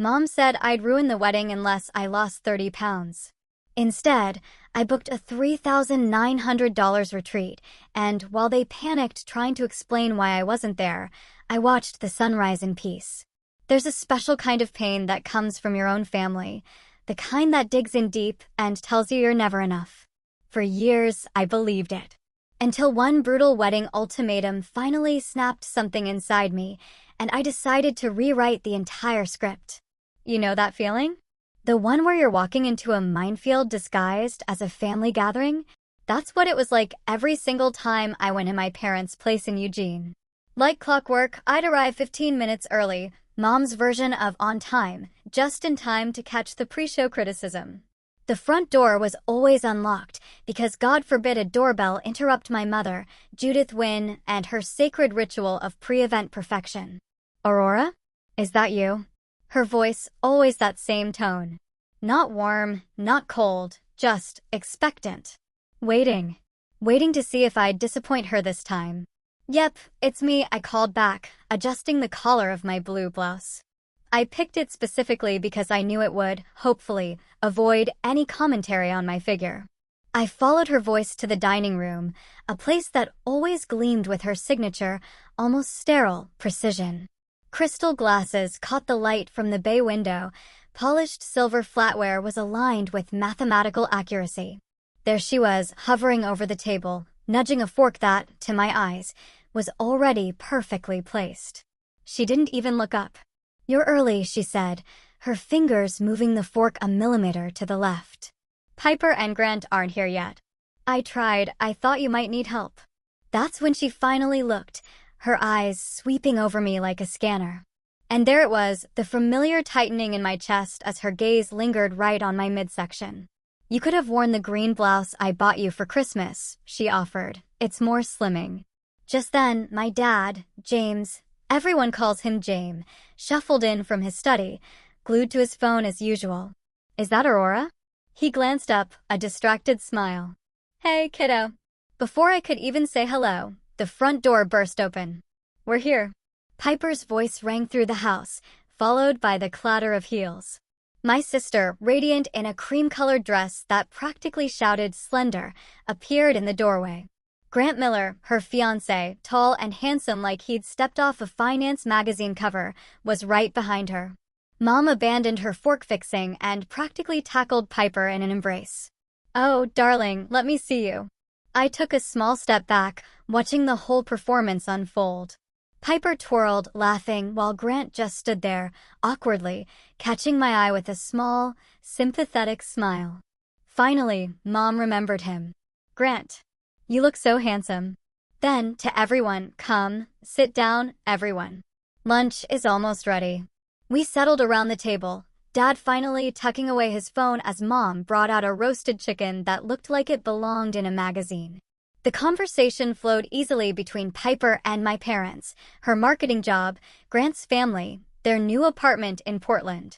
Mom said I'd ruin the wedding unless I lost 30 pounds. Instead, I booked a $3,900 retreat, and while they panicked trying to explain why I wasn't there, I watched the sunrise in peace. There's a special kind of pain that comes from your own family, the kind that digs in deep and tells you you're never enough. For years, I believed it. Until one brutal wedding ultimatum finally snapped something inside me, and I decided to rewrite the entire script. You know that feeling? The one where you're walking into a minefield disguised as a family gathering? That's what it was like every single time I went to my parents' place in Eugene. Like clockwork, I'd arrive 15 minutes early, Mom's version of on time, just in time to catch the pre-show criticism. The front door was always unlocked because God forbid a doorbell interrupt my mother, Judith Wynne, and her sacred ritual of pre-event perfection. Aurora? Is that you? Her voice, always that same tone. Not warm, not cold, just expectant. Waiting. Waiting to see if I'd disappoint her this time. Yep, it's me, I called back, adjusting the collar of my blue blouse. I picked it specifically because I knew it would, hopefully, avoid any commentary on my figure. I followed her voice to the dining room, a place that always gleamed with her signature, almost sterile, precision. Crystal glasses caught the light from the bay window. Polished silver flatware was aligned with mathematical accuracy. There she was, hovering over the table, nudging a fork that, to my eyes, was already perfectly placed. She didn't even look up. "You're early," she said, her fingers moving the fork a millimeter to the left. "Piper and Grant aren't here yet." "I tried. I thought you might need help." That's when she finally looked, her eyes sweeping over me like a scanner. And there it was, the familiar tightening in my chest as her gaze lingered right on my midsection. "You could have worn the green blouse I bought you for Christmas," she offered. "It's more slimming." Just then, my dad, James, everyone calls him Jame, shuffled in from his study, glued to his phone as usual. "Is that Aurora?" He glanced up, a distracted smile. "Hey, kiddo." Before I could even say hello, the front door burst open. "We're here." Piper's voice rang through the house, followed by the clatter of heels. My sister, radiant in a cream-colored dress that practically shouted slender, appeared in the doorway. Grant Miller, her fiancé, tall and handsome like he'd stepped off a finance magazine cover, was right behind her. Mom abandoned her fork-fixing and practically tackled Piper in an embrace. "Oh, darling, let me see you." I took a small step back, watching the whole performance unfold. Piper twirled, laughing, while Grant just stood there, awkwardly, catching my eye with a small, sympathetic smile. Finally, Mom remembered him. "Grant, you look so handsome." Then, to everyone, "Come, sit down, everyone. Lunch is almost ready." We settled around the table, Dad finally tucking away his phone as Mom brought out a roasted chicken that looked like it belonged in a magazine. The conversation flowed easily between Piper and my parents, her marketing job, Grant's family, their new apartment in Portland.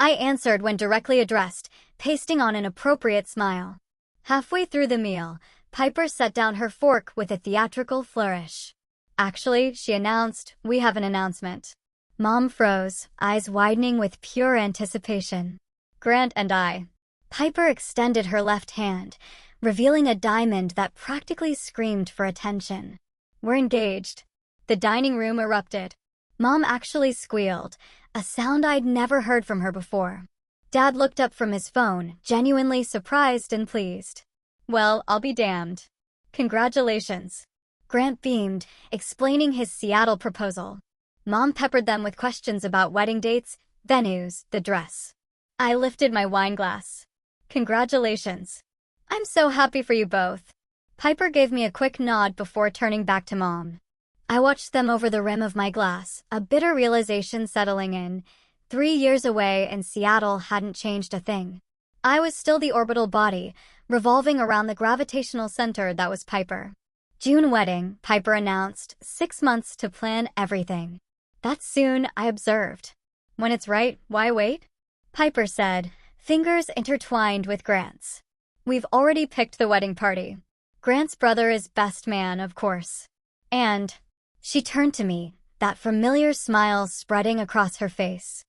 I answered when directly addressed, pasting on an appropriate smile. Halfway through the meal, Piper set down her fork with a theatrical flourish. "Actually," she announced, "we have an announcement." Mom froze, eyes widening with pure anticipation. "Grant and I." Piper extended her left hand, revealing a diamond that practically screamed for attention. "We're engaged." The dining room erupted. Mom actually squealed, a sound I'd never heard from her before. Dad looked up from his phone, genuinely surprised and pleased. "Well, I'll be damned. Congratulations." Grant beamed, explaining his Seattle proposal. Mom peppered them with questions about wedding dates, venues, the dress. I lifted my wine glass. "Congratulations. I'm so happy for you both." Piper gave me a quick nod before turning back to Mom. I watched them over the rim of my glass, a bitter realization settling in. 3 years away and Seattle hadn't changed a thing. I was still the orbital body, revolving around the gravitational center that was Piper. "June wedding," Piper announced, 6 months to plan everything. "That's soon," I observed. "When it's right, why wait?" Piper said, fingers intertwined with Grant's. "We've already picked the wedding party. Grant's brother is best man, of course. And..." She turned to me, that familiar smile spreading across her face.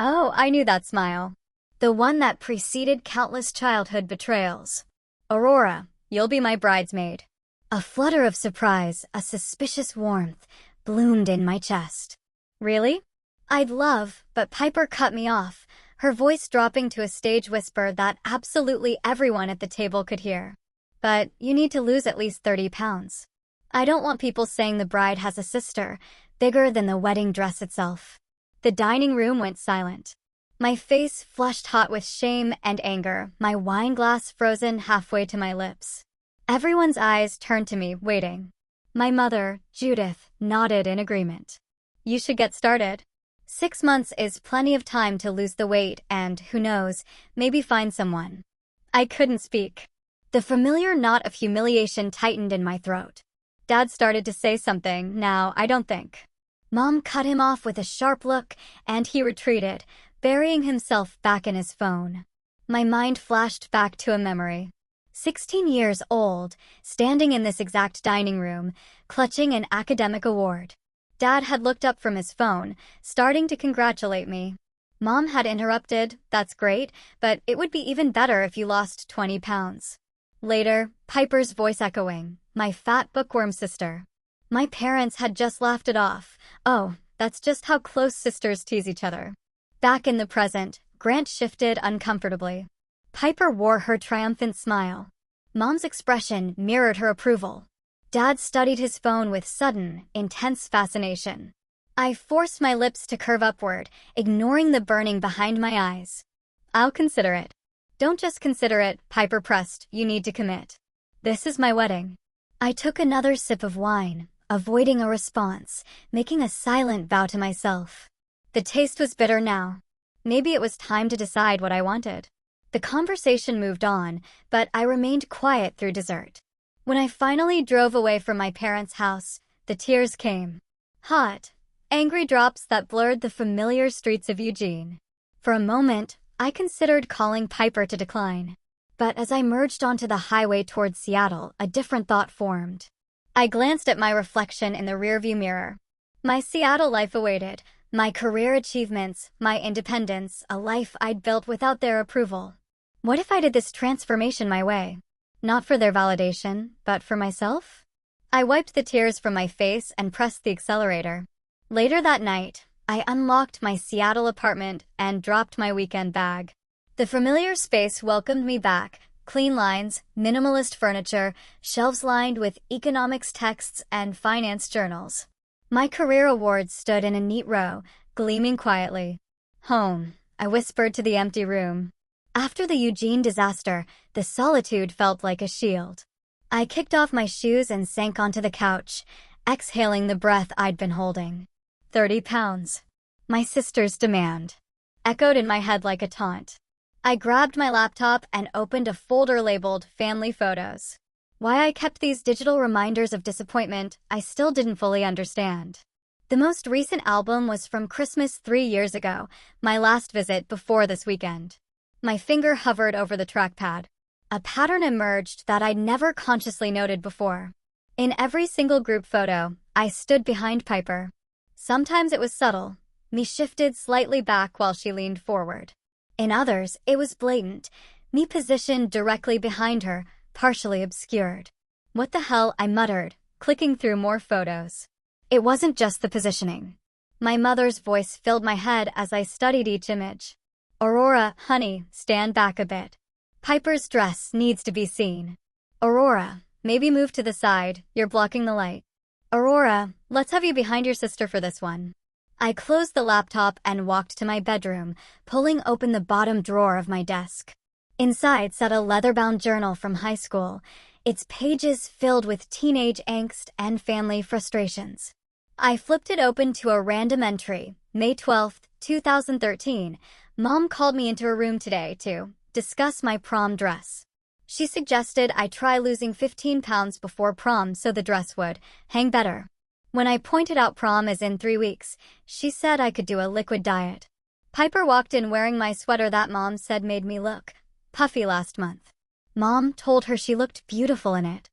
Oh, I knew that smile. The one that preceded countless childhood betrayals. Aurora, you'll be my bridesmaid. A flutter of surprise, a suspicious warmth, bloomed in my chest. Really? I'd love, but Piper cut me off, her voice dropping to a stage whisper that absolutely everyone at the table could hear. But you need to lose at least 30 pounds. I don't want people saying the bride has a sister, bigger than the wedding dress itself. The dining room went silent. My face flushed hot with shame and anger, my wine glass frozen halfway to my lips. Everyone's eyes turned to me, waiting. My mother, Judith, nodded in agreement. You should get started. 6 months is plenty of time to lose the weight and, who knows, maybe find someone. I couldn't speak. The familiar knot of humiliation tightened in my throat. Dad started to say something, now I don't think. Mom cut him off with a sharp look, and he retreated, burying himself back in his phone. My mind flashed back to a memory. 16 years old, standing in this exact dining room, clutching an academic award. Dad had looked up from his phone, starting to congratulate me. Mom had interrupted, that's great, but it would be even better if you lost 20 pounds. Later, Piper's voice echoing, my fat bookworm sister. My parents had just laughed it off. Oh, that's just how close sisters tease each other. Back in the present, Grant shifted uncomfortably. Piper wore her triumphant smile. Mom's expression mirrored her approval. Dad studied his phone with sudden, intense fascination. I forced my lips to curve upward, ignoring the burning behind my eyes. I'll consider it. Don't just consider it, Piper pressed, you need to commit. This is my wedding. I took another sip of wine, avoiding a response, making a silent vow to myself. The taste was bitter now. Maybe it was time to decide what I wanted. The conversation moved on, but I remained quiet through dessert. When I finally drove away from my parents' house, the tears came. Hot, angry drops that blurred the familiar streets of Eugene. For a moment, I considered calling Piper to decline. But as I merged onto the highway towards Seattle, a different thought formed. I glanced at my reflection in the rearview mirror. My Seattle life awaited, my career achievements, my independence, a life I'd built without their approval. What if I did this transformation my way? Not for their validation, but for myself? I wiped the tears from my face and pressed the accelerator. Later that night, I unlocked my Seattle apartment and dropped my weekend bag. The familiar space welcomed me back, clean lines, minimalist furniture, shelves lined with economics texts and finance journals. My career awards stood in a neat row, gleaming quietly. Home, I whispered to the empty room. After the Eugene disaster, the solitude felt like a shield. I kicked off my shoes and sank onto the couch, exhaling the breath I'd been holding. 30 pounds. My sister's demand. Echoed in my head like a taunt. I grabbed my laptop and opened a folder labeled Family Photos. Why I kept these digital reminders of disappointment, I still didn't fully understand. The most recent album was from Christmas 3 years ago, my last visit before this weekend. My finger hovered over the trackpad. A pattern emerged that I'd never consciously noted before. In every single group photo, I stood behind Piper. Sometimes it was subtle. Me shifted slightly back while she leaned forward. In others, it was blatant. Me positioned directly behind her, partially obscured. What the hell, I muttered, clicking through more photos. It wasn't just the positioning. My mother's voice filled my head as I studied each image. Aurora, honey, stand back a bit. Piper's dress needs to be seen. Aurora, maybe move to the side, you're blocking the light. Aurora, let's have you behind your sister for this one. I closed the laptop and walked to my bedroom, pulling open the bottom drawer of my desk. Inside sat a leather-bound journal from high school, its pages filled with teenage angst and family frustrations. I flipped it open to a random entry, May 12, 2013. Mom called me into her room today to discuss my prom dress. She suggested I try losing 15 pounds before prom so the dress would hang better. When I pointed out prom is in 3 weeks, she said I could do a liquid diet. Piper walked in wearing my sweater that Mom said made me look puffy last month. Mom told her she looked beautiful in it.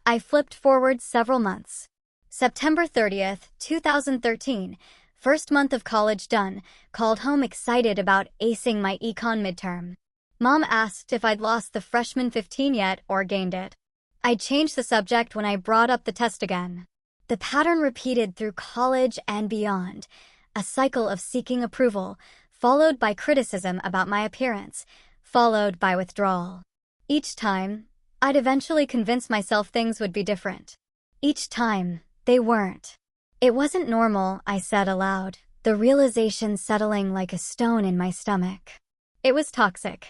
I flipped forward several months. September 30th, 2013. First month of college done, called home excited about acing my econ midterm. Mom asked if I'd lost the freshman 15 yet or gained it. I changed the subject when I brought up the test again. The pattern repeated through college and beyond, a cycle of seeking approval, followed by criticism about my appearance, followed by withdrawal. Each time, I'd eventually convince myself things would be different. Each time, they weren't. It wasn't normal, I said aloud, the realization settling like a stone in my stomach. It was toxic.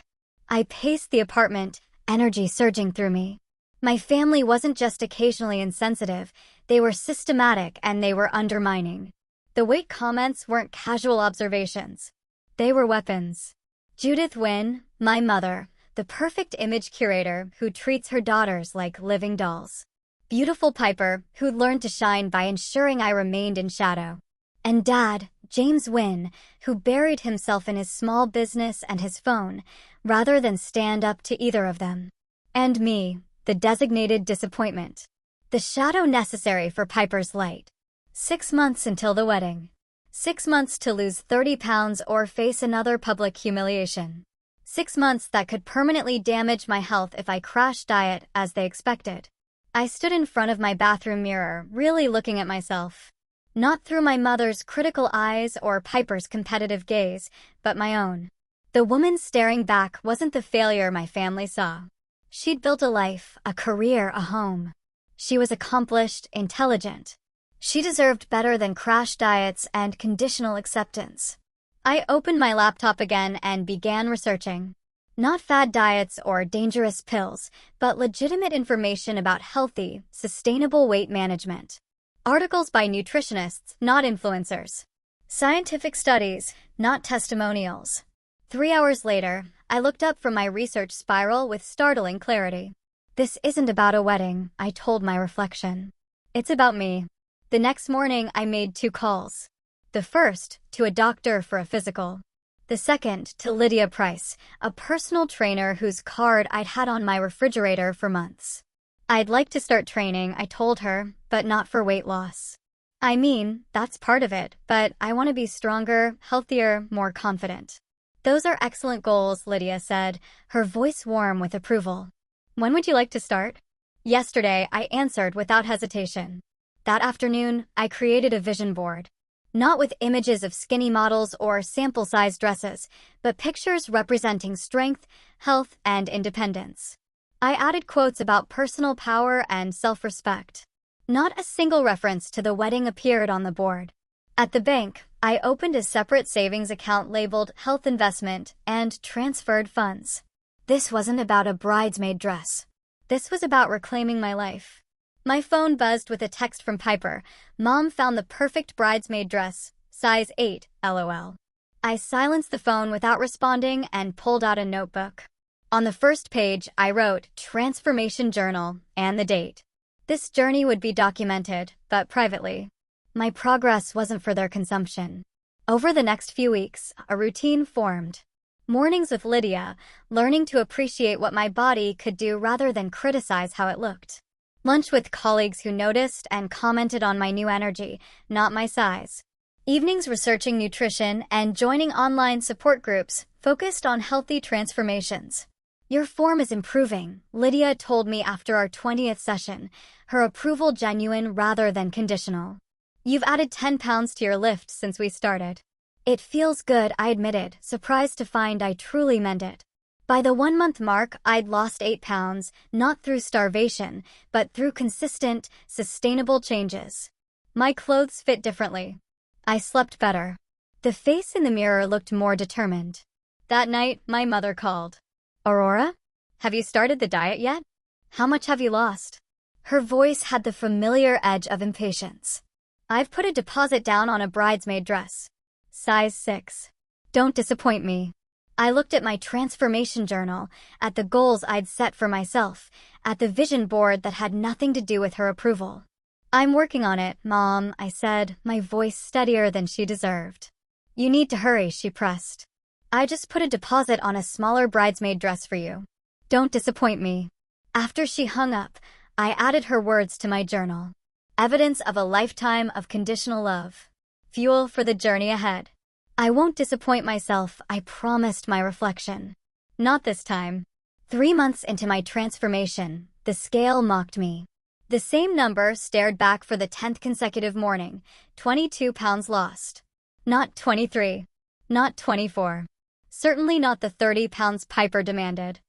I paced the apartment, energy surging through me. My family wasn't just occasionally insensitive, they were systematic and they were undermining. The weight comments weren't casual observations. They were weapons. Judith Wynn, my mother, the perfect image curator who treats her daughters like living dolls. Beautiful Piper, who'd learned to shine by ensuring I remained in shadow. And Dad, James Wynn, who buried himself in his small business and his phone, rather than stand up to either of them. And me, the designated disappointment. The shadow necessary for Piper's light. 6 months until the wedding. 6 months to lose 30 pounds or face another public humiliation. 6 months that could permanently damage my health if I crashed diet as they expected. I stood in front of my bathroom mirror, really looking at myself. Not through my mother's critical eyes or Piper's competitive gaze, but my own. The woman staring back wasn't the failure my family saw. She'd built a life, a career, a home. She was accomplished, intelligent. She deserved better than crash diets and conditional acceptance. I opened my laptop again and began researching. Not fad diets or dangerous pills, but legitimate information about healthy, sustainable weight management. Articles by nutritionists, not influencers. Scientific studies, not testimonials. 3 hours later, I looked up from my research spiral with startling clarity. This isn't about a wedding, I told my reflection. It's about me. The next morning, I made 2 calls. The first, to a doctor for a physical. The second, to Lydia Price, a personal trainer whose card I'd had on my refrigerator for months. I'd like to start training, I told her, but not for weight loss. I mean, that's part of it, but I want to be stronger, healthier, more confident. Those are excellent goals, Lydia said, her voice warm with approval. When would you like to start? Yesterday, I answered without hesitation. That afternoon, I created a vision board. Not with images of skinny models or sample-sized dresses, but pictures representing strength, health, and independence. I added quotes about personal power and self-respect. Not a single reference to the wedding appeared on the board. At the bank, I opened a separate savings account labeled Health Investment and transferred funds. This wasn't about a bridesmaid dress. This was about reclaiming my life. My phone buzzed with a text from Piper. Mom found the perfect bridesmaid dress, size 8, LOL. I silenced the phone without responding and pulled out a notebook. On the first page, I wrote Transformation Journal and the date. This journey would be documented, but privately. My progress wasn't for their consumption. Over the next few weeks, a routine formed. Mornings with Lydia, learning to appreciate what my body could do rather than criticize how it looked. Lunch with colleagues who noticed and commented on my new energy, not my size. Evenings researching nutrition and joining online support groups focused on healthy transformations. Your form is improving, Lydia told me after our 20th session, her approval genuine rather than conditional. You've added 10 pounds to your lift since we started. It feels good, I admitted, surprised to find I truly meant it. By the 1-month mark, I'd lost 8 pounds, not through starvation, but through consistent, sustainable changes. My clothes fit differently. I slept better. The face in the mirror looked more determined. That night, my mother called. Aurora? Have you started the diet yet? How much have you lost? Her voice had the familiar edge of impatience. I've put a deposit down on a bridesmaid dress. Size 6. Don't disappoint me. I looked at my transformation journal, at the goals I'd set for myself, at the vision board that had nothing to do with her approval. I'm working on it, Mom, I said, my voice steadier than she deserved. You need to hurry, she pressed. I just put a deposit on a smaller bridesmaid dress for you. Don't disappoint me. After she hung up, I added her words to my journal. Evidence of a lifetime of conditional love. fuel for the journey ahead. I won't disappoint myself, I promised my reflection. Not this time. 3 months into my transformation, the scale mocked me. The same number stared back for the 10th consecutive morning, 22 pounds lost. Not 23. Not 24. Certainly not the 30 pounds Piper demanded.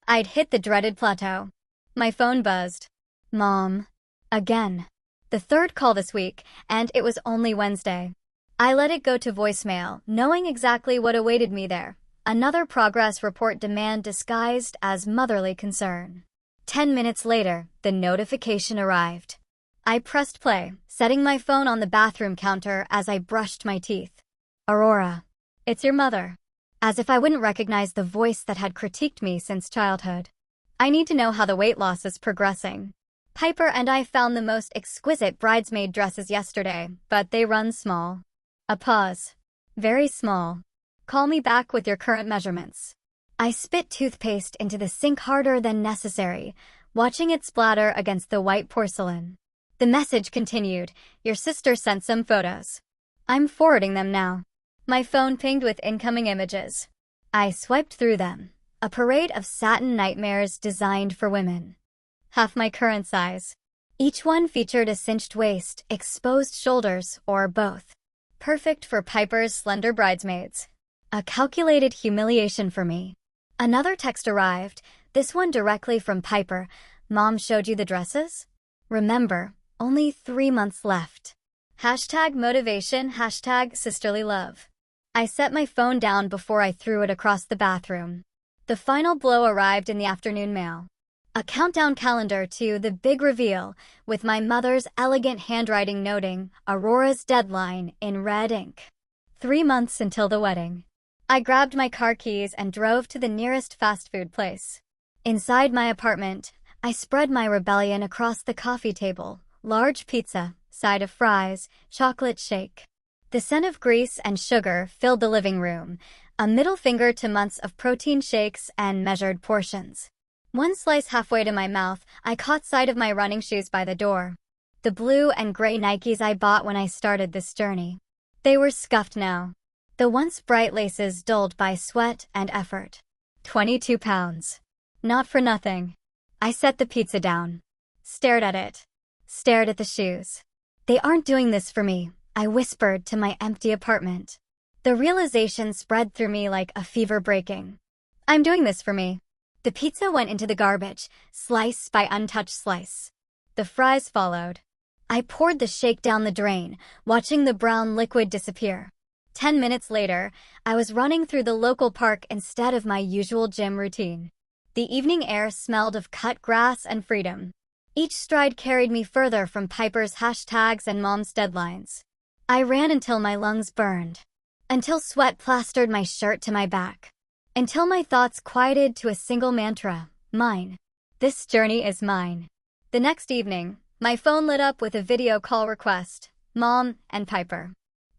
I'd hit the dreaded plateau. My phone buzzed. Mom. Again. The third call this week, and it was only Wednesday. I let it go to voicemail, knowing exactly what awaited me there. Another progress report demand disguised as motherly concern. 10 minutes later, the notification arrived. I pressed play, setting my phone on the bathroom counter as I brushed my teeth. Aurora. It's your mother. As if I wouldn't recognize the voice that had critiqued me since childhood. I need to know how the weight loss is progressing. Piper and I found the most exquisite bridesmaid dresses yesterday, but they run small. A pause. Very small. Call me back with your current measurements. I spit toothpaste into the sink harder than necessary, watching it splatter against the white porcelain. The message continued. Your sister sent some photos. I'm forwarding them now. My phone pinged with incoming images. I swiped through them. A parade of satin nightmares designed for women. Half my current size. Each one featured a cinched waist, exposed shoulders, or both. Perfect for Piper's slender bridesmaids. A calculated humiliation for me. Another text arrived, this one directly from Piper. Mom showed you the dresses? Remember, only 3 months left. #motivation, #sisterly love. I set my phone down before I threw it across the bathroom. The final blow arrived in the afternoon mail. A countdown calendar to the big reveal, with my mother's elegant handwriting noting Aurora's deadline in red ink. 3 months until the wedding. I grabbed my car keys and drove to the nearest fast food place. Inside my apartment, I spread my rebellion across the coffee table. Large pizza, side of fries, chocolate shake. The scent of grease and sugar filled the living room, a middle finger to months of protein shakes and measured portions. One slice halfway to my mouth, I caught sight of my running shoes by the door. The blue and gray Nikes I bought when I started this journey. They were scuffed now. The once bright laces dulled by sweat and effort. 22 pounds. Not for nothing. I set the pizza down. Stared at it. Stared at the shoes. They aren't doing this for me, I whispered to my empty apartment. The realization spread through me like a fever breaking. I'm doing this for me. The pizza went into the garbage, slice by untouched slice. The fries followed. I poured the shake down the drain, watching the brown liquid disappear. 10 minutes later, I was running through the local park instead of my usual gym routine. The evening air smelled of cut grass and freedom. Each stride carried me further from Piper's hashtags and Mom's deadlines. I ran until my lungs burned. Until sweat plastered my shirt to my back. Until my thoughts quieted to a single mantra, mine. This journey is mine. The next evening, my phone lit up with a video call request, Mom and Piper.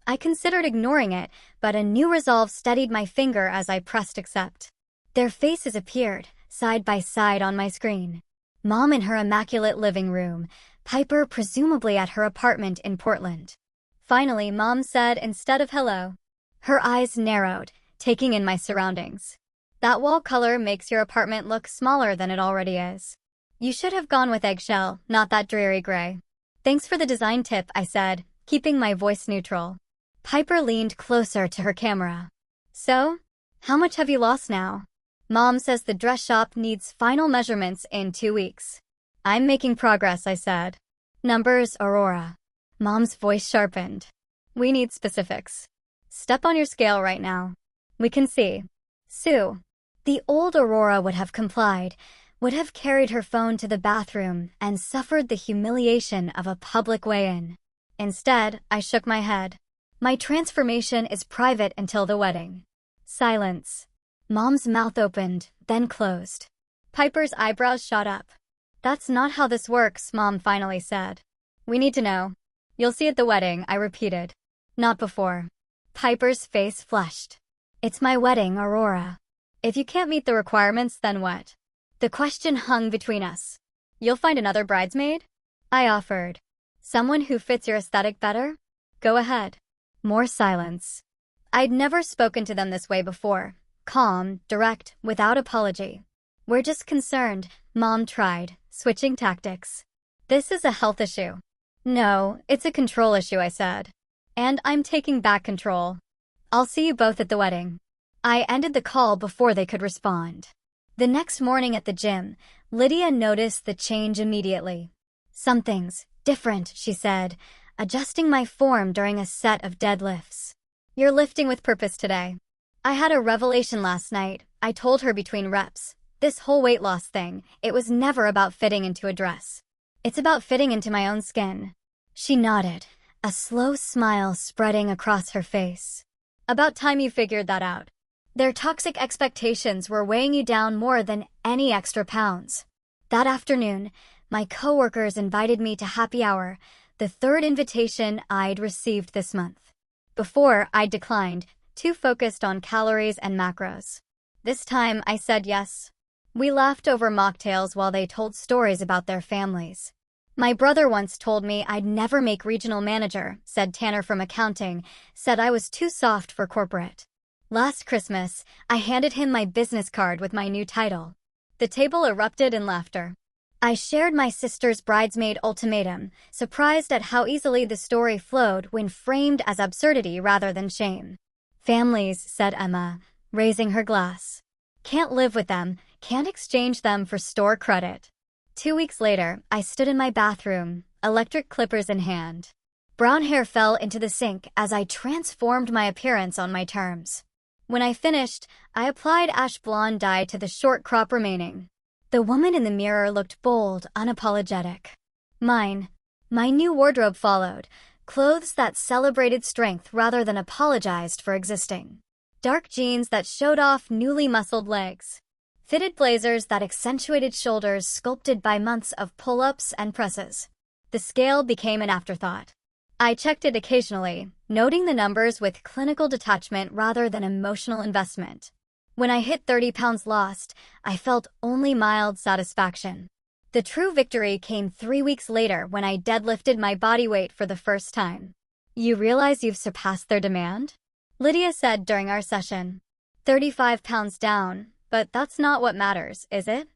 I considered ignoring it, but a new resolve steadied my finger as I pressed accept. Their faces appeared, side by side on my screen. Mom in her immaculate living room, Piper presumably at her apartment in Portland. Finally, Mom said instead of hello. Her eyes narrowed, taking in my surroundings. That wall color makes your apartment look smaller than it already is. You should have gone with eggshell, not that dreary gray. Thanks for the design tip, I said, keeping my voice neutral. Piper leaned closer to her camera. So, how much have you lost now? Mom says the dress shop needs final measurements in 2 weeks. I'm making progress, I said. Numbers, Aurora. Mom's voice sharpened. We need specifics. Step on your scale right now. We can see. Sue. The old Aurora would have complied, would have carried her phone to the bathroom and suffered the humiliation of a public weigh-in. Instead, I shook my head. My transformation is private until the wedding. Silence. Mom's mouth opened, then closed. Piper's eyebrows shot up. That's not how this works, Mom finally said. We need to know. You'll see at the wedding, I repeated. Not before. Piper's face flushed. It's my wedding, Aurora. If you can't meet the requirements, then what? The question hung between us. You'll find another bridesmaid? I offered. Someone who fits your aesthetic better? Go ahead. More silence. I'd never spoken to them this way before. Calm, direct, without apology. "We're just concerned," Mom tried, switching tactics. "This is a health issue." "No, it's a control issue," I said. "And I'm taking back control. I'll see you both at the wedding." I ended the call before they could respond. The next morning at the gym, Lydia noticed the change immediately. "Something's different," she said, adjusting my form during a set of deadlifts. "You're lifting with purpose today." I had a revelation last night, I told her between reps. This whole weight loss thing, it was never about fitting into a dress. It's about fitting into my own skin. She nodded, a slow smile spreading across her face. "About time you figured that out. Their toxic expectations were weighing you down more than any extra pounds." That afternoon, my coworkers invited me to happy hour, the third invitation I'd received this month. Before, I declined, too focused on calories and macros. This time, I said yes. We laughed over mocktails while they told stories about their families. "My brother once told me I'd never make regional manager," said Tanner from accounting, said I was too soft for corporate. Last Christmas, I handed him my business card with my new title. The table erupted in laughter. I shared my sister's Bridesmaid ultimatum, surprised at how easily the story flowed when framed as absurdity rather than shame. "Families," said Emma, raising her glass. "Can't live with them, can't exchange them for store credit." 2 weeks later, I stood in my bathroom, electric clippers in hand. Brown hair fell into the sink as I transformed my appearance on my terms. When I finished, I applied ash blonde dye to the short crop remaining. The woman in the mirror looked bold, unapologetic. My new wardrobe followed, clothes that celebrated strength rather than apologized for existing. Dark jeans that showed off newly muscled legs. Fitted blazers that accentuated shoulders sculpted by months of pull-ups and presses. The scale became an afterthought. I checked it occasionally, noting the numbers with clinical detachment rather than emotional investment. When I hit 30 pounds lost, I felt only mild satisfaction. The true victory came 3 weeks later when I deadlifted my body weight for the first time. "You realize you've surpassed their demand?" Lydia said during our session. 35 pounds down, but that's not what matters, is it?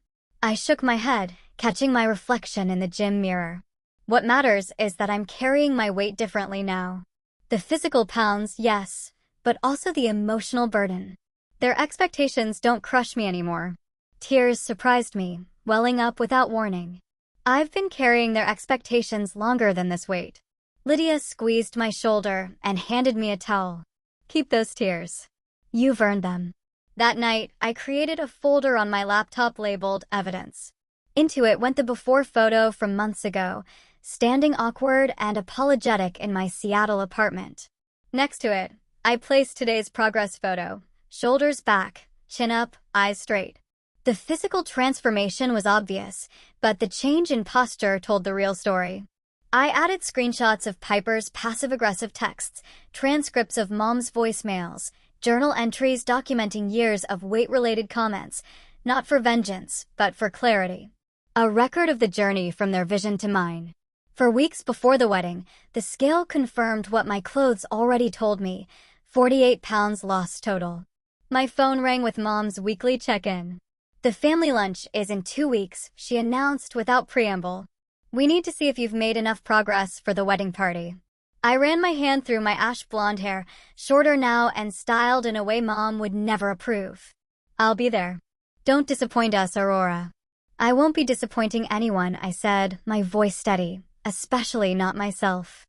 I shook my head, catching my reflection in the gym mirror. What matters is that I'm carrying my weight differently now. The physical pounds, yes, but also the emotional burden. Their expectations don't crush me anymore. Tears surprised me, welling up without warning. I've been carrying their expectations longer than this weight. Lydia squeezed my shoulder and handed me a towel. "Keep those tears. You've earned them." That night, I created a folder on my laptop labeled Evidence. Into it went the before photo from months ago, standing awkward and apologetic in my Seattle apartment. Next to it, I placed today's progress photo, shoulders back, chin up, eyes straight. The physical transformation was obvious, but the change in posture told the real story. I added screenshots of Piper's passive-aggressive texts, transcripts of Mom's voicemails, journal entries documenting years of weight-related comments, not for vengeance, but for clarity. A record of the journey from their vision to mine. For weeks before the wedding, the scale confirmed what my clothes already told me, 48 pounds lost total. My phone rang with Mom's weekly check-in. "The family lunch is in 2 weeks," she announced without preamble. "We need to see if you've made enough progress for the wedding party." I ran my hand through my ash blonde hair, shorter now and styled in a way Mom would never approve. "I'll be there. Don't disappoint us, Aurora." "I won't be disappointing anyone," I said, my voice steady, especially not myself.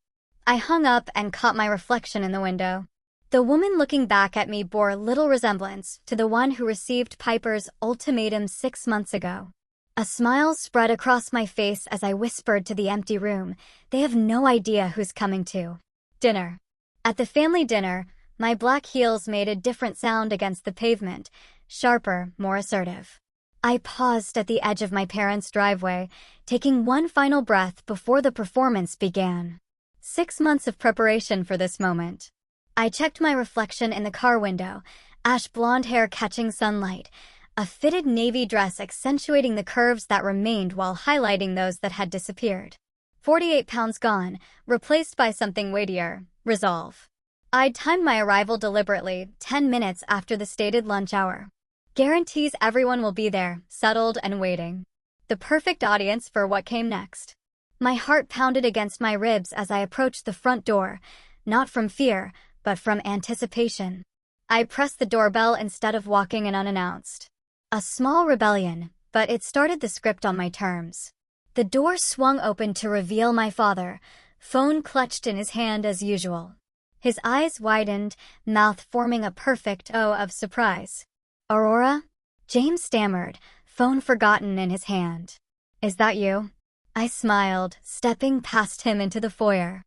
I hung up and caught my reflection in the window. The woman looking back at me bore little resemblance to the one who received Piper's ultimatum 6 months ago. A smile spread across my face as I whispered to the empty room, "They have no idea who's coming to." Dinner. At the family dinner, my black heels made a different sound against the pavement, sharper, more assertive. I paused at the edge of my parents' driveway, taking one final breath before the performance began. 6 months of preparation for this moment. I checked my reflection in the car window, ash blonde hair catching sunlight, a fitted navy dress accentuating the curves that remained while highlighting those that had disappeared. 48 pounds gone, replaced by something weightier, resolve. I timed my arrival deliberately, 10 minutes after the stated lunch hour. Guarantees everyone will be there, settled and waiting. The perfect audience for what came next. My heart pounded against my ribs as I approached the front door, not from fear, but from anticipation. I pressed the doorbell instead of walking in unannounced. A small rebellion, but it started the script on my terms. The door swung open to reveal my father, phone clutched in his hand as usual. His eyes widened, mouth forming a perfect O of surprise. "Aurora?" James stammered, phone forgotten in his hand. "Is that you?" I smiled, stepping past him into the foyer.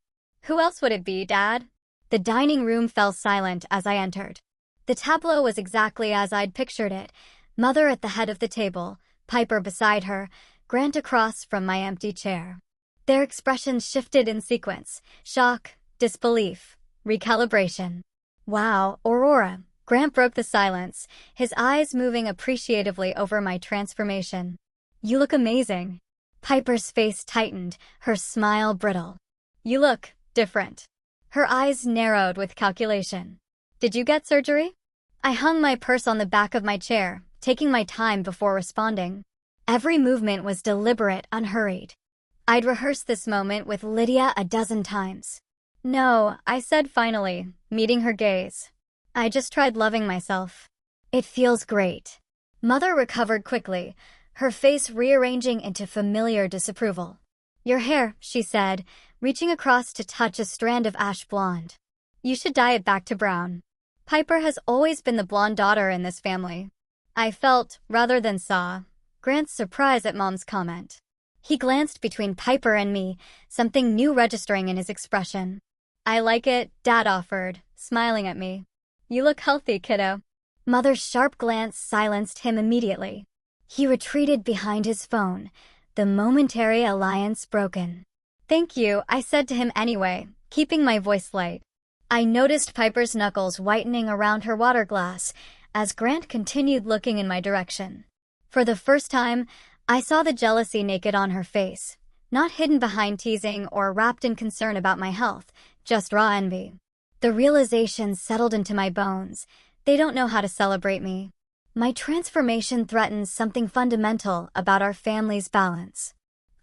"Who else would it be, Dad?" The dining room fell silent as I entered. The tableau was exactly as I'd pictured it. Mother at the head of the table, Piper beside her, Grant across from my empty chair. Their expressions shifted in sequence: shock, disbelief, recalibration. "Wow, Aurora." Grant broke the silence, his eyes moving appreciatively over my transformation. "You look amazing." Piper's face tightened, her smile brittle. "You look different." Her eyes narrowed with calculation. "Did you get surgery?" I hung my purse on the back of my chair, taking my time before responding. Every movement was deliberate, unhurried. I'd rehearsed this moment with Lydia a dozen times. "No," I said finally, meeting her gaze. "I just tried loving myself." "It feels great." Mother recovered quickly, her face rearranging into familiar disapproval. "Your hair," she said, reaching across to touch a strand of ash blonde. "You should dye it back to brown." Piper has always been the blonde daughter in this family. I felt, rather than saw, Grant's surprise at Mom's comment. He glanced between Piper and me, something new registering in his expression. "I like it," Dad offered, smiling at me. "You look healthy, kiddo." Mother's sharp glance silenced him immediately. He retreated behind his phone, the momentary alliance broken. "Thank you," I said to him anyway, keeping my voice light. I noticed Piper's knuckles whitening around her water glass as Grant continued looking in my direction. For the first time, I saw the jealousy naked on her face, not hidden behind teasing or wrapped in concern about my health, just raw envy. The realization settled into my bones. They don't know how to celebrate me. My transformation threatens something fundamental about our family's balance.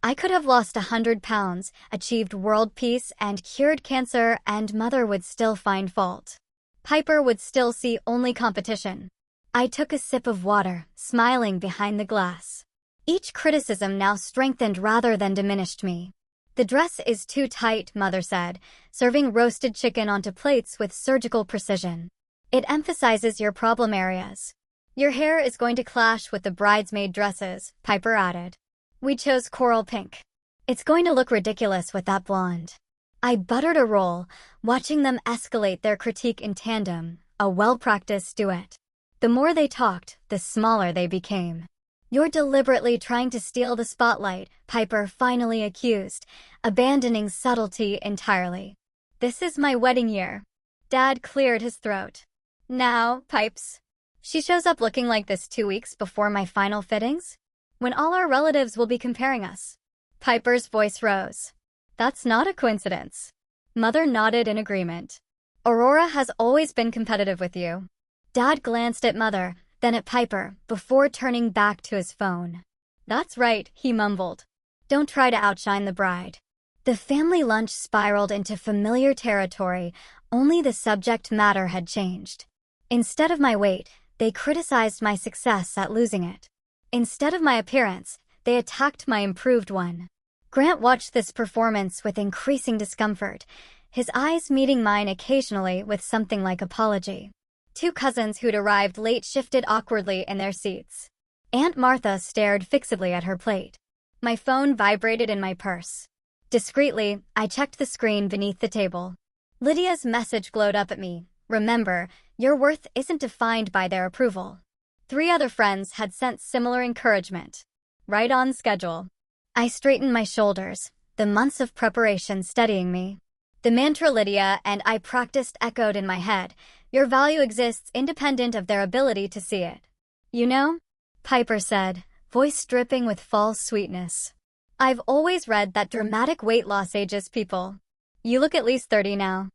I could have lost 100 pounds, achieved world peace, and cured cancer, and Mother would still find fault. Piper would still see only competition. I took a sip of water, smiling behind the glass. Each criticism now strengthened rather than diminished me. "The dress is too tight," Mother said, serving roasted chicken onto plates with surgical precision. "It emphasizes your problem areas." "Your hair is going to clash with the bridesmaid dresses," Piper added. "We chose coral pink. It's going to look ridiculous with that blonde." I buttered a roll, watching them escalate their critique in tandem, a well-practiced duet. The more they talked, the smaller they became. "You're deliberately trying to steal the spotlight," Piper finally accused, abandoning subtlety entirely. "This is my wedding year." Dad cleared his throat. "Now, Pipes. She shows up looking like this 2 weeks before my final fittings? When all our relatives will be comparing us." Piper's voice rose. "That's not a coincidence." Mother nodded in agreement. "Aurora has always been competitive with you." Dad glanced at Mother, then at Piper, before turning back to his phone. "That's right," he mumbled. "Don't try to outshine the bride." The family lunch spiraled into familiar territory, only the subject matter had changed. Instead of my weight, they criticized my success at losing it. Instead of my appearance, they attacked my improved one. Grant watched this performance with increasing discomfort, his eyes meeting mine occasionally with something like apology. Two cousins who'd arrived late shifted awkwardly in their seats. Aunt Martha stared fixedly at her plate. My phone vibrated in my purse. Discreetly, I checked the screen beneath the table. Lydia's message glowed up at me. "Remember, your worth isn't defined by their approval." 3 other friends had sent similar encouragement. Right on schedule. I straightened my shoulders, the months of preparation steadying me. The mantra Lydia and I practiced echoed in my head. "Your value exists independent of their ability to see it." "You know," Piper said, voice dripping with false sweetness, "I've always read that dramatic weight loss ages people. You look at least 30 now."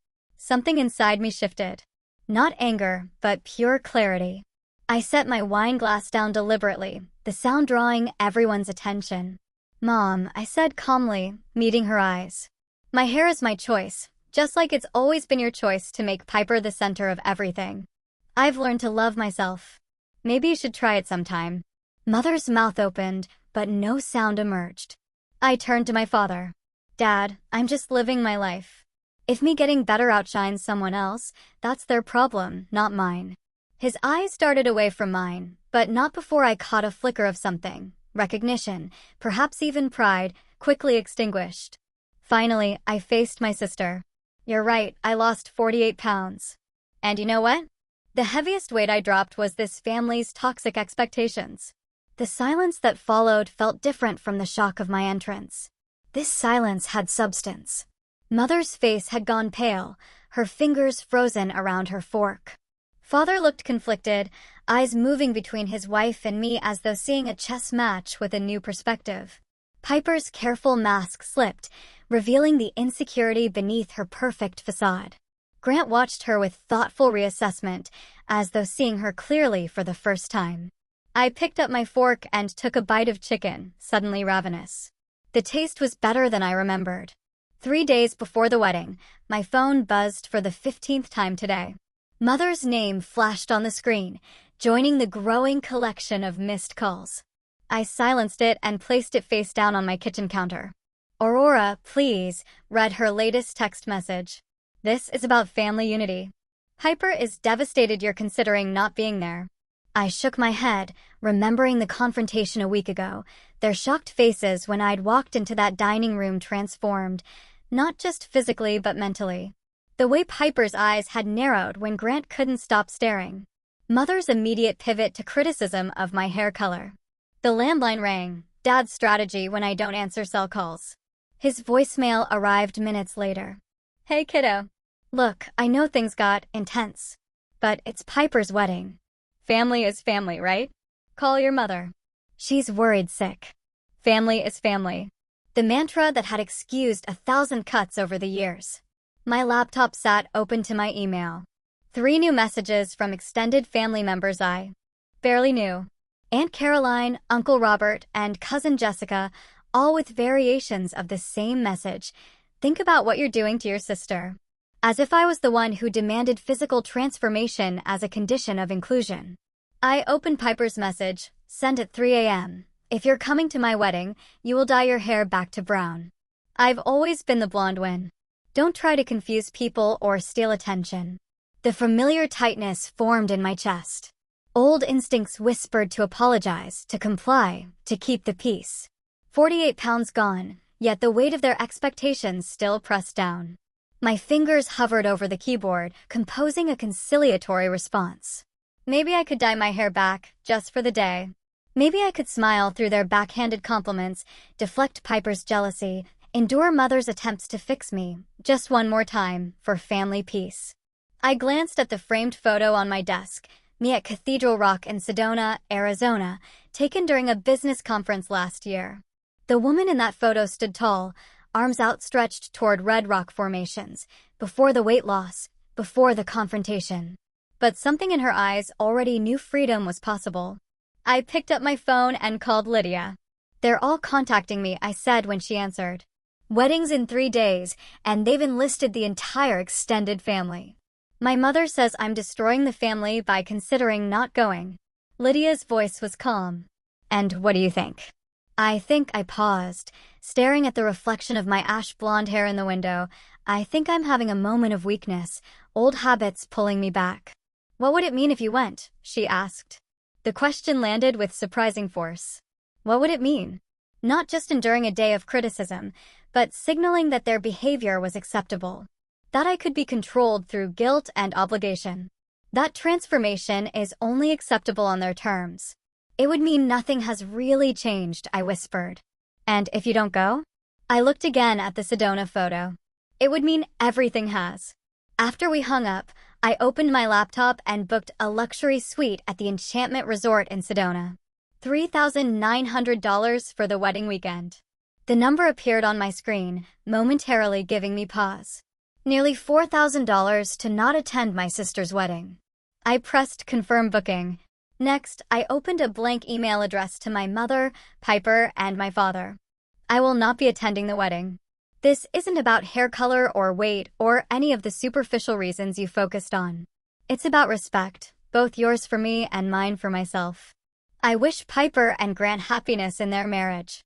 something inside me shifted. Not anger, but pure clarity. I set my wine glass down deliberately, the sound drawing everyone's attention. "Mom," I said calmly, meeting her eyes. "My hair is my choice, just like it's always been your choice to make Piper the center of everything. I've learned to love myself. Maybe you should try it sometime." Mother's mouth opened, but no sound emerged. I turned to my father. "Dad, I'm just living my life. If me getting better outshines someone else, that's their problem, not mine." His eyes darted away from mine, but not before I caught a flicker of something. Recognition, perhaps even pride, quickly extinguished. Finally, I faced my sister. "You're right, I lost 48 pounds. And you know what? The heaviest weight I dropped was this family's toxic expectations." The silence that followed felt different from the shock of my entrance. This silence had substance. Mother's face had gone pale, her fingers frozen around her fork. Father looked conflicted, eyes moving between his wife and me as though seeing a chess match with a new perspective. Piper's careful mask slipped, revealing the insecurity beneath her perfect facade. Grant watched her with thoughtful reassessment, as though seeing her clearly for the first time. I picked up my fork and took a bite of chicken, suddenly ravenous. The taste was better than I remembered. 3 days before the wedding, my phone buzzed for the 15th time today. Mother's name flashed on the screen, joining the growing collection of missed calls. I silenced it and placed it face down on my kitchen counter. "Aurora, please," read her latest text message. "This is about family unity. Piper is devastated you're considering not being there." I shook my head, remembering the confrontation a week ago, their shocked faces when I'd walked into that dining room transformed, not just physically but mentally. The way Piper's eyes had narrowed when Grant couldn't stop staring. Mother's immediate pivot to criticism of my hair color. The landline rang, Dad's strategy when I don't answer cell calls. His voicemail arrived minutes later. "Hey kiddo. Look, I know things got intense, but it's Piper's wedding. Family is family, right? Call your mother. She's worried sick. Family is family." The mantra that had excused 1,000 cuts over the years. My laptop sat open to my email. 3 new messages from extended family members I barely knew. Aunt Caroline, Uncle Robert, and Cousin Jessica, all with variations of the same message. "Think about what you're doing to your sister." As if I was the one who demanded physical transformation as a condition of inclusion. I opened Piper's message, sent at 3 a.m. "If you're coming to my wedding, you will dye your hair back to brown. I've always been the blonde one. Don't try to confuse people or steal attention." The familiar tightness formed in my chest. Old instincts whispered to apologize, to comply, to keep the peace. 48 pounds gone, yet the weight of their expectations still pressed down. My fingers hovered over the keyboard, composing a conciliatory response. Maybe I could dye my hair back, just for the day. Maybe I could smile through their backhanded compliments, deflect Piper's jealousy, endure Mother's attempts to fix me, just one more time, for family peace. I glanced at the framed photo on my desk, me at Cathedral Rock in Sedona, Arizona, taken during a business conference last year. The woman in that photo stood tall, arms outstretched toward red rock formations, before the weight loss, before the confrontation. But something in her eyes already knew freedom was possible. I picked up my phone and called Lydia. "They're all contacting me," I said when she answered. "Weddings in 3 days, and they've enlisted the entire extended family. My mother says I'm destroying the family by considering not going." Lydia's voice was calm. "And what do you think?" I paused, staring at the reflection of my ash blonde hair in the window. "I think I'm having a moment of weakness, old habits pulling me back." "What would it mean if you went?" she asked. The question landed with surprising force. What would it mean? Not just enduring a day of criticism, but signaling that their behavior was acceptable. That I could be controlled through guilt and obligation. That transformation is only acceptable on their terms. "It would mean nothing has really changed," I whispered. "And if you don't go?" I looked again at the Sedona photo. "It would mean everything has." After we hung up, I opened my laptop and booked a luxury suite at the Enchantment Resort in Sedona. $3,900 for the wedding weekend. The number appeared on my screen, momentarily giving me pause. Nearly $4,000 to not attend my sister's wedding. I pressed confirm booking. Next, I opened a blank email address to my mother, Piper, and my father. I will not be attending the wedding. This isn't about hair color or weight or any of the superficial reasons you focused on. It's about respect, both yours for me and mine for myself. I wish Piper and Grant happiness in their marriage.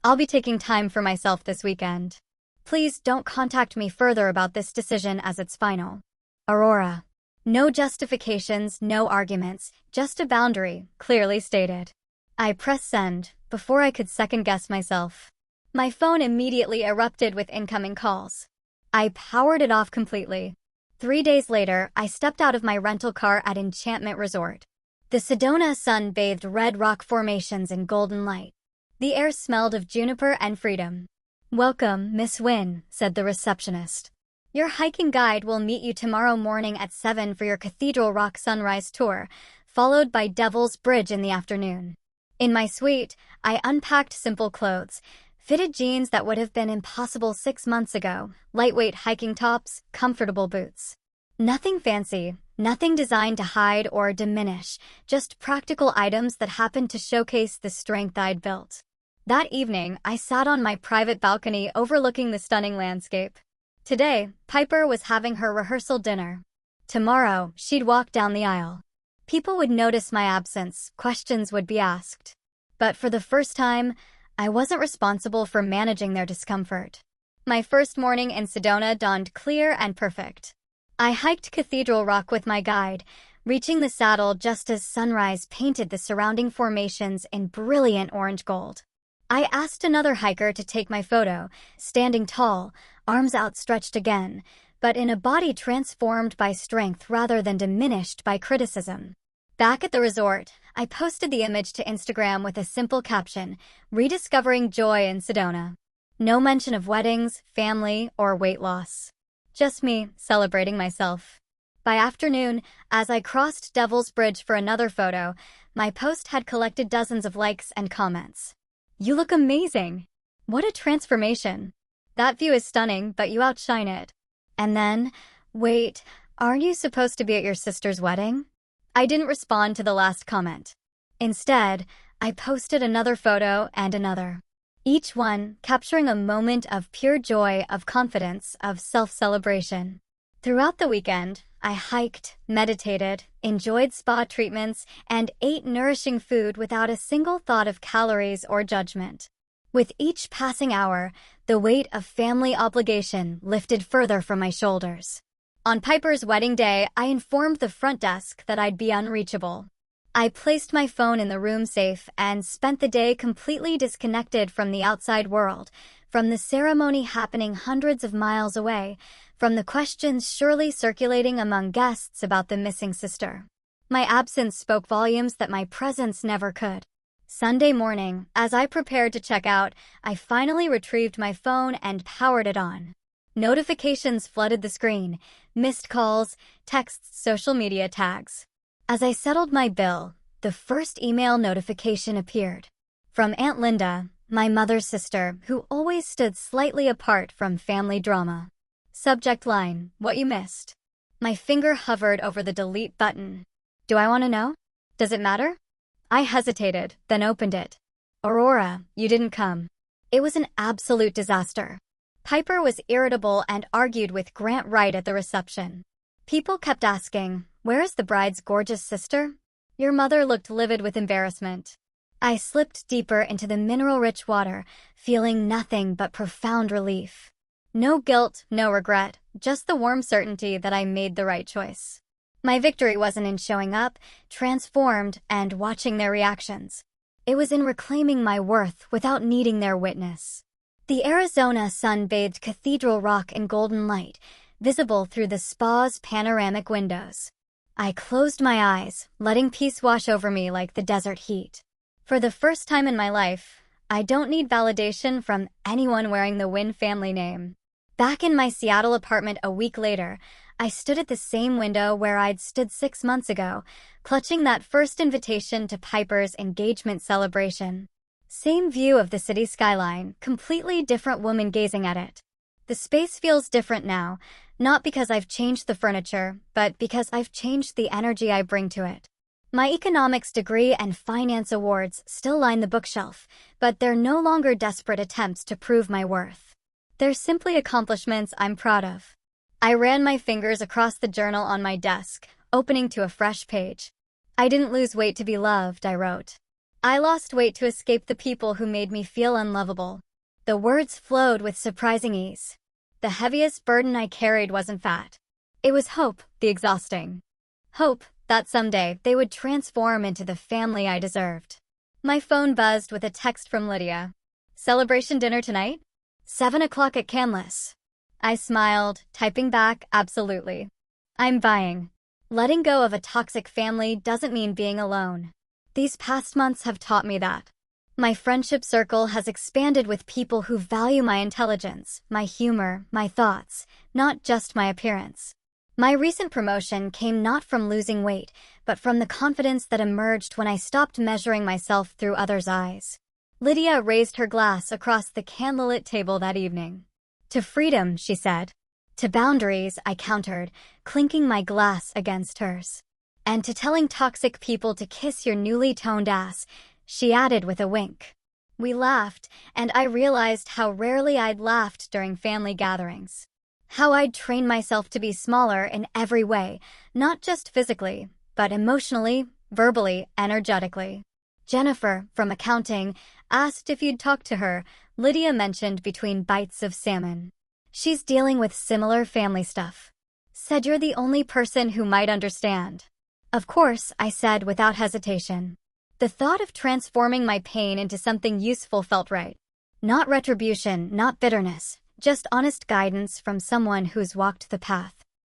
I'll be taking time for myself this weekend. Please don't contact me further about this decision as it's final. Aurora. No justifications, no arguments, just a boundary, clearly stated. I pressed send before I could second-guess myself. My phone immediately erupted with incoming calls. I powered it off completely. 3 days later, I stepped out of my rental car at Enchantment Resort. The Sedona sun bathed red rock formations in golden light. The air smelled of juniper and freedom. "Welcome, Miss Wynne," said the receptionist. "Your hiking guide will meet you tomorrow morning at 7 for your Cathedral Rock sunrise tour, followed by Devil's Bridge in the afternoon." In my suite, I unpacked simple clothes, fitted jeans that would have been impossible 6 months ago, lightweight hiking tops, comfortable boots. Nothing fancy, nothing designed to hide or diminish, just practical items that happened to showcase the strength I'd built. That evening, I sat on my private balcony overlooking the stunning landscape. Today, Piper was having her rehearsal dinner. Tomorrow, she'd walk down the aisle. People would notice my absence, questions would be asked. But for the first time, I wasn't responsible for managing their discomfort. My first morning in Sedona dawned clear and perfect. I hiked Cathedral Rock with my guide, reaching the saddle just as sunrise painted the surrounding formations in brilliant orange gold. I asked another hiker to take my photo, standing tall, arms outstretched again, but in a body transformed by strength rather than diminished by criticism. Back at the resort, I posted the image to Instagram with a simple caption, "Rediscovering joy in Sedona." No mention of weddings, family, or weight loss. Just me celebrating myself. By afternoon, as I crossed Devil's Bridge for another photo, my post had collected dozens of likes and comments. "You look amazing! What a transformation! That view is stunning, but you outshine it." And then, "Wait, aren't you supposed to be at your sister's wedding?" I didn't respond to the last comment. Instead, I posted another photo and another. Each one capturing a moment of pure joy, of confidence, of self-celebration. Throughout the weekend, I hiked, meditated, enjoyed spa treatments, and ate nourishing food without a single thought of calories or judgment. With each passing hour, the weight of family obligation lifted further from my shoulders. On Piper's wedding day, I informed the front desk that I'd be unreachable. I placed my phone in the room safe and spent the day completely disconnected from the outside world, from the ceremony happening hundreds of miles away, from the questions surely circulating among guests about the missing sister. My absence spoke volumes that my presence never could. Sunday morning, as I prepared to check out, I finally retrieved my phone and powered it on. Notifications flooded the screen, missed calls, texts, social media tags. As I settled my bill, the first email notification appeared. From Aunt Linda, my mother's sister, who always stood slightly apart from family drama. Subject line, "What you missed." My finger hovered over the delete button. Do I want to know? Does it matter? I hesitated, then opened it. "Aurora, you didn't come." It was an absolute disaster. Piper was irritable and argued with Grant right at the reception. People kept asking, "Where is the bride's gorgeous sister?" Your mother looked livid with embarrassment. I slipped deeper into the mineral-rich water, feeling nothing but profound relief. No guilt, no regret, just the warm certainty that I made the right choice. My victory wasn't in showing up, transformed, and watching their reactions. It was in reclaiming my worth without needing their witness. The Arizona sun bathed Cathedral Rock in golden light, visible through the spa's panoramic windows. I closed my eyes, letting peace wash over me like the desert heat. For the first time in my life, I don't need validation from anyone wearing the Wynne family name. Back in my Seattle apartment a week later, I stood at the same window where I'd stood 6 months ago, clutching that first invitation to Piper's engagement celebration. Same view of the city skyline, completely different woman gazing at it. The space feels different now, Not because I've changed the furniture, but because I've changed the energy I bring to it. My economics degree and finance awards still line the bookshelf, but they're no longer desperate attempts to prove my worth. They're simply accomplishments I'm proud of. I ran my fingers across the journal on my desk, opening to a fresh page. I didn't lose weight to be loved, I wrote. I lost weight to escape the people who made me feel unlovable. The words flowed with surprising ease. The heaviest burden I carried wasn't fat. It was hope, the exhausting. Hope that someday they would transform into the family I deserved. My phone buzzed with a text from Lydia. Celebration dinner tonight? 7 o'clock at Canlis. I smiled, typing back, absolutely. I'm buying. Letting go of a toxic family doesn't mean being alone. These past months have taught me that. My friendship circle has expanded with people who value my intelligence, my humor, my thoughts, not just my appearance. My recent promotion came not from losing weight, but from the confidence that emerged when I stopped measuring myself through others' eyes. Lydia raised her glass across the candlelit table that evening. To freedom, she said. To boundaries, I countered, clinking my glass against hers. And to telling toxic people to kiss your newly toned ass, she added with a wink. We laughed, and I realized how rarely I'd laughed during family gatherings. How I'd trained myself to be smaller in every way, not just physically, but emotionally, verbally, energetically. Jennifer, from accounting, asked if you'd talk to her, Lydia mentioned between bites of salmon. She's dealing with similar family stuff. Said you're the only person who might understand. Of course, I said without hesitation. The thought of transforming my pain into something useful felt right. Not retribution, not bitterness, just honest guidance from someone who's walked the path.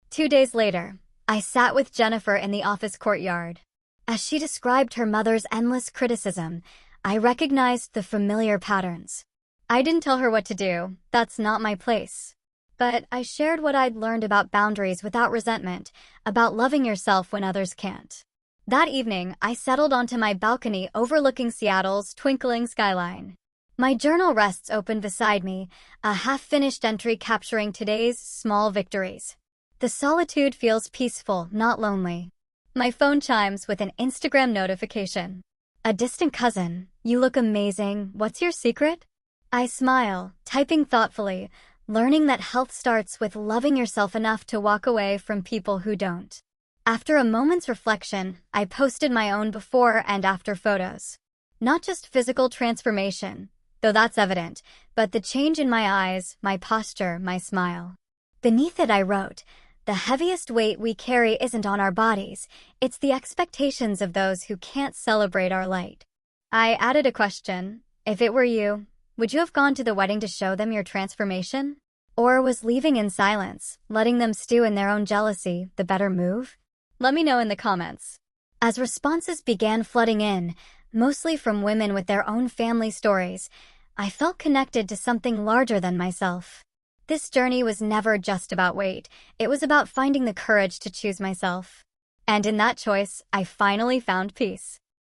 2 days later, I sat with Jennifer in the office courtyard. As she described her mother's endless criticism, I recognized the familiar patterns. I didn't tell her what to do, that's not my place. But I shared what I'd learned about boundaries without resentment, about loving yourself when others can't. That evening, I settled onto my balcony overlooking Seattle's twinkling skyline. My journal rests open beside me, a half-finished entry capturing today's small victories. The solitude feels peaceful, not lonely. My phone chimes with an Instagram notification. A distant cousin, you look amazing, what's your secret? I smile, typing thoughtfully, learning that health starts with loving yourself enough to walk away from people who don't. After a moment's reflection, I posted my own before and after photos. Not just physical transformation, though that's evident, but the change in my eyes, my posture, my smile. Beneath it I wrote, the heaviest weight we carry isn't on our bodies, it's the expectations of those who can't celebrate our light. I added a question. If it were you, would you have gone to the wedding to show them your transformation? Or was leaving in silence, letting them stew in their own jealousy, the better move? Let me know in the comments. As responses began flooding in, mostly from women with their own family stories, I felt connected to something larger than myself. This journey was never just about weight, it was about finding the courage to choose myself. And in that choice, I finally found peace.